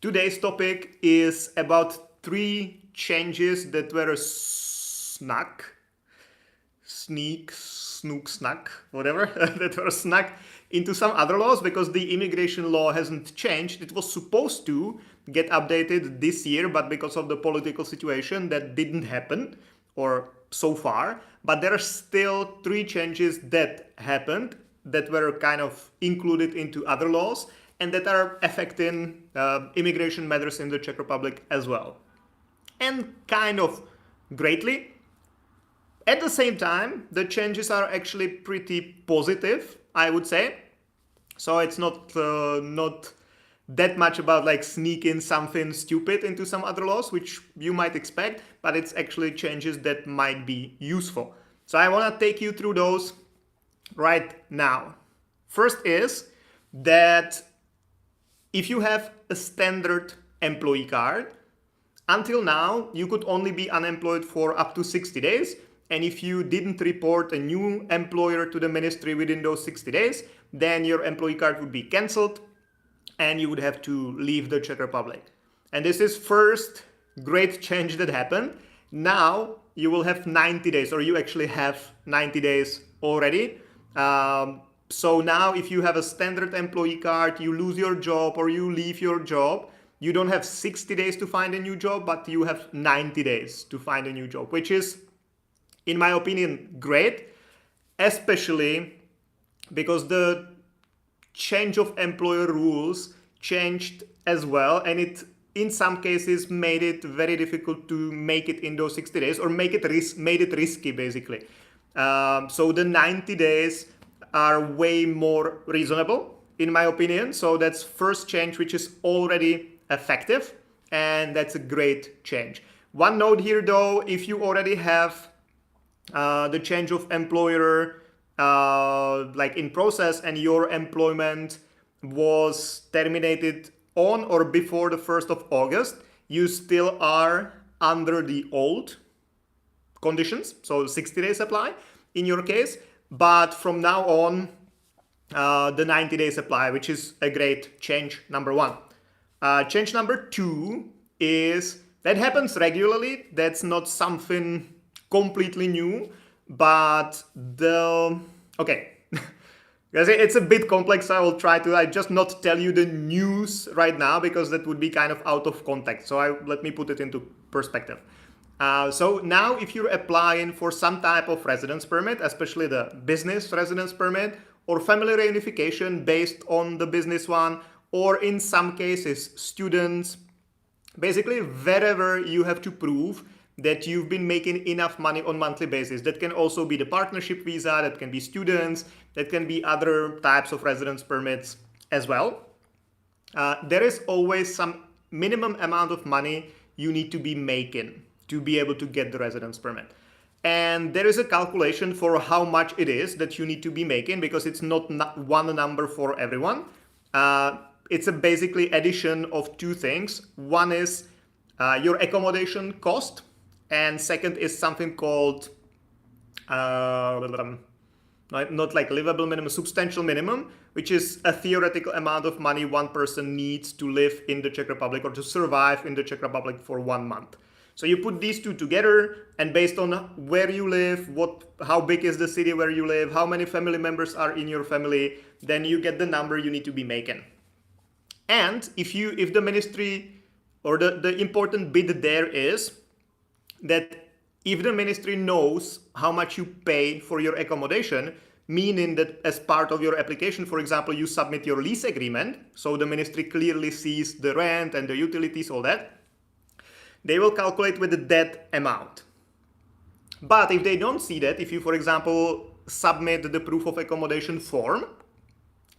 Today's topic is about 3 changes that were snuck, whatever, that were snuck into some other laws because the immigration law hasn't changed. It was supposed to get updated this year, but because of the political situation, that didn't happen, or so far. But there are still 3 changes that happened that were kind of included into other laws and that are affecting immigration matters in the Czech Republic as well. And kind of greatly. At the same time, the changes are actually pretty positive, I would say. So it's not that much about like sneaking something stupid into some other laws, which you might expect, but it's actually changes that might be useful. So I want to take you through those right now. First is that if you have a standard employee card, until now you could only be unemployed for up to 60 days. And if you didn't report a new employer to the ministry within those 60 days, then your employee card would be cancelled and you would have to leave the Czech Republic. And this is first great change that happened. Now you will have 90 days, or you actually have 90 days already. So now if you have a standard employee card, you lose your job or you leave your job, you don't have 60 days to find a new job, but you have 90 days to find a new job, which is, in my opinion, great, especially because the change of employer rules changed as well, and it in some cases made it very difficult to make it in those 60 days, or made it risky basically. So the 90 days are way more reasonable in my opinion. So that's first change which is already effective, and that's a great change. One note here though, if you already have the change of employer like in process and your employment was terminated on or before the 1st of August, you still are under the old conditions, so 60 days apply in your case, but from now on the 90 days apply, which is a great change, number one. Change number two is that happens regularly. That's not something completely new, but okay. It's a bit complex, so I will try to just not tell you the news right now because that would be kind of out of context. So let me put it into perspective. So now if you're applying for some type of residence permit, especially the business residence permit or family reunification based on the business one, or in some cases students, basically wherever you have to prove that you've been making enough money on monthly basis. That can also be the partnership visa, that can be students, that can be other types of residence permits as well. There is always some minimum amount of money you need to be making to be able to get the residence permit. And there is a calculation for how much it is that you need to be making, because it's not one number for everyone. It's a basically addition of 2 things. One is your accommodation cost, and second is something called not like livable minimum, substantial minimum, which is a theoretical amount of money one person needs to live in the Czech Republic or to survive in the Czech Republic for 1 month. So you put these 2 together, and based on where you live, how big is the city where you live, how many family members are in your family, then you get the number you need to be making. And if the ministry, or the important bit there is that if the ministry knows how much you pay for your accommodation, meaning that as part of your application, for example, you submit your lease agreement, so the ministry clearly sees the rent and the utilities, all that, they will calculate with that amount. But if they don't see that, if you, for example, submit the proof of accommodation form,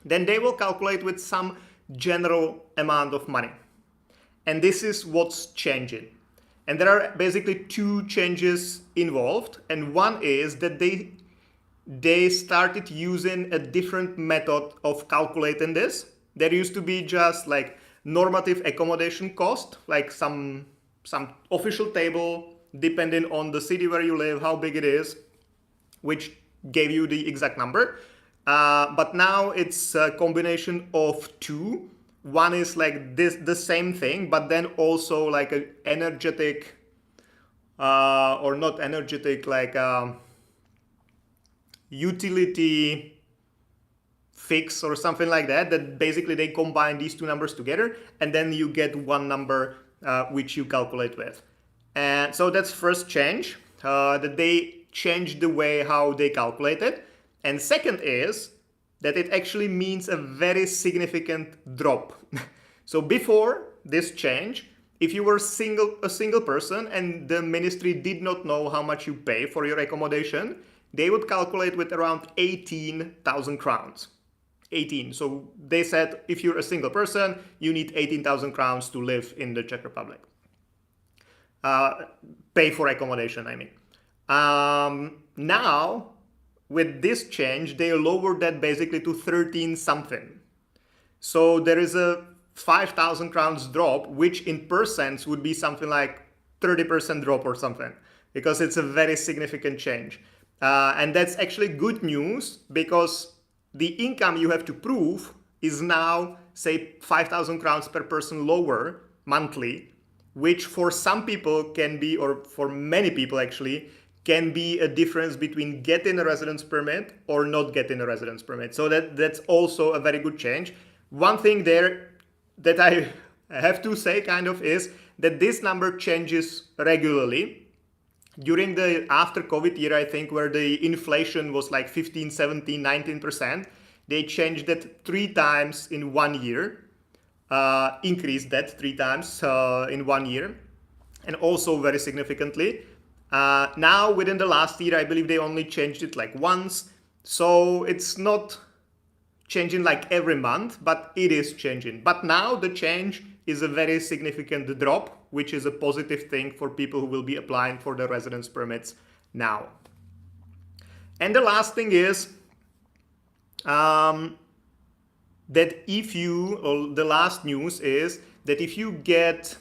then they will calculate with some general amount of money. And this is what's changing. And there are basically 2 changes involved. And one is that they started using a different method of calculating this. There used to be just like normative accommodation cost, like some official table depending on the city where you live, how big it is, which gave you the exact number. But now it's a combination of 2. One is like this, the same thing, but then also like an energetic, or not energetic, like utility fix or something like that, that basically they combine these two numbers together and then you get one number which you calculate with. And so that's first change, that they changed the way how they calculate it. And second is that it actually means a very significant drop. So before this change, if you were a single person and the ministry did not know how much you pay for your accommodation, they would calculate with around 18,000 crowns. 18. So they said if you're a single person, you need 18,000 crowns to live in the Czech Republic. Pay for accommodation, I mean. Now, with this change, they lowered that basically to 13 something. So there is a 5,000 crowns drop, which in percents would be something like 30% drop or something, because it's a very significant change. And that's actually good news, because the income you have to prove is now, say, 5,000 crowns per person lower monthly, which for some people can be, or for many people actually, can be a difference between getting a residence permit or not getting a residence permit. So that's also a very good change. One thing there that I have to say kind of is that this number changes regularly. During the after COVID year, I think, where the inflation was like 15, 17, 19%, they changed that 3 times in 1 year, increased that 3 times in 1 year, and also very significantly. Now, within the last year, I believe they only changed it like once. So it's not changing like every month, but it is changing. But now the change is a very significant drop, which is a positive thing for people who will be applying for the residence permits now. And the last thing is that if you, or the last news is that if you get,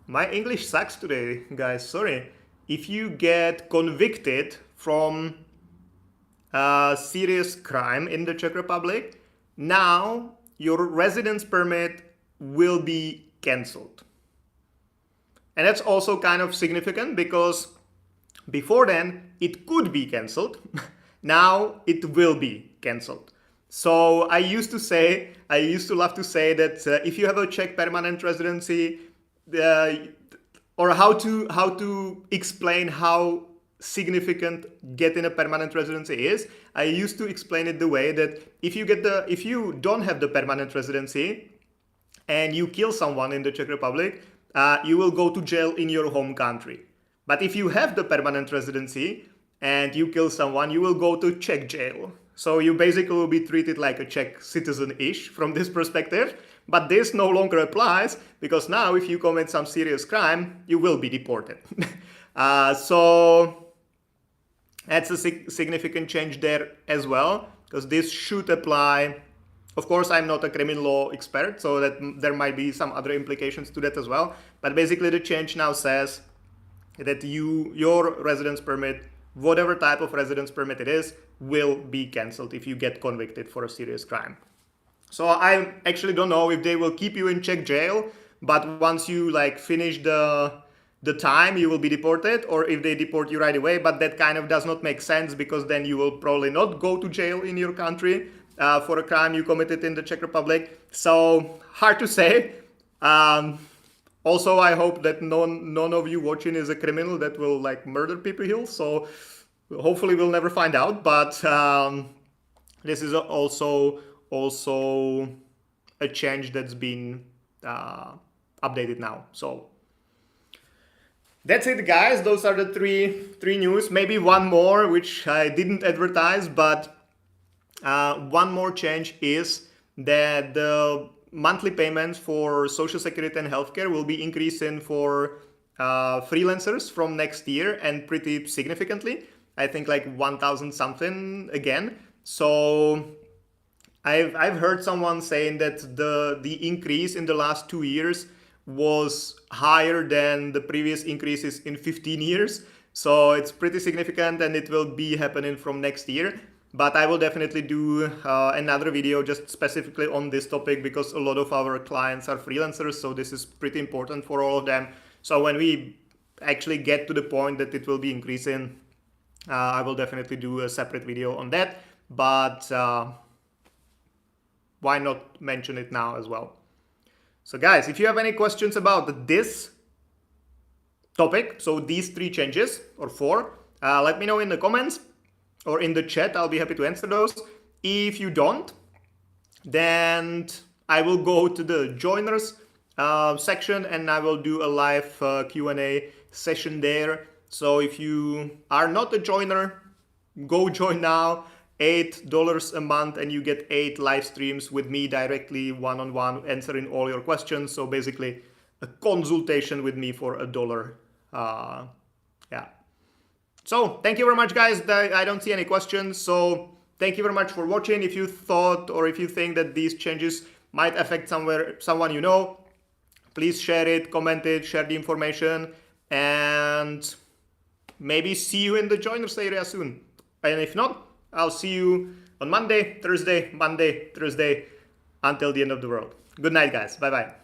my English sucks today, guys, sorry. If you get convicted from a serious crime in the Czech Republic, now your residence permit will be cancelled. And that's also kind of significant, because before then it could be cancelled. Now it will be cancelled. So I used to love to say that if you have a Czech permanent residency, or how to explain how significant getting a permanent residency is, I used to explain it the way that if you don't have the permanent residency and you kill someone in the Czech Republic, you will go to jail in your home country. But if you have the permanent residency and you kill someone, you will go to Czech jail. So you basically will be treated like a Czech citizen-ish from this perspective. But this no longer applies, because now if you commit some serious crime, you will be deported. So that's a significant change there as well, because this should apply. Of course, I'm not a criminal law expert, so that there might be some other implications to that as well. But basically the change now says that your residence permit, whatever type of residence permit it is, will be cancelled if you get convicted for a serious crime. So I actually don't know if they will keep you in Czech jail, but once you like finish the time, you will be deported, or if they deport you right away. But that kind of does not make sense, because then you will probably not go to jail in your country for a crime you committed in the Czech Republic. So hard to say. Also, I hope that none of you watching is a criminal that will like murder people here. So hopefully we'll never find out. But this is also a change that's been updated now. So that's it, guys. Those are the three news. Maybe one more, which I didn't advertise, but one more change is that the monthly payments for Social Security and healthcare will be increasing for freelancers from next year, and pretty significantly. I think like 1,000 something again. So I've heard someone saying that the increase in the last 2 years was higher than the previous increases in 15 years. So it's pretty significant, and it will be happening from next year. but I will definitely do another video just specifically on this topic, because a lot of our clients are freelancers, so this is pretty important for all of them. So when we actually get to the point that it will be increasing, I will definitely do a separate video on that, but why not mention it now as well? So guys, if you have any questions about this topic, so these 3 changes or 4, let me know in the comments or in the chat. I'll be happy to answer those. If you don't, then I will go to the joiners section and I will do a live Q&A session there. So if you are not a joiner, go join now. $8 a month and you get 8 live streams with me directly, one-on-one, answering all your questions. So basically a consultation with me for $1. Yeah. So thank you very much, guys. I don't see any questions. So thank you very much for watching. If you thought or if you think that these changes might affect someone you know, please share it, comment it, share the information, and maybe see you in the joiners area soon. And if not, I'll see you on Monday, Thursday, until the end of the world. Good night, guys. Bye-bye.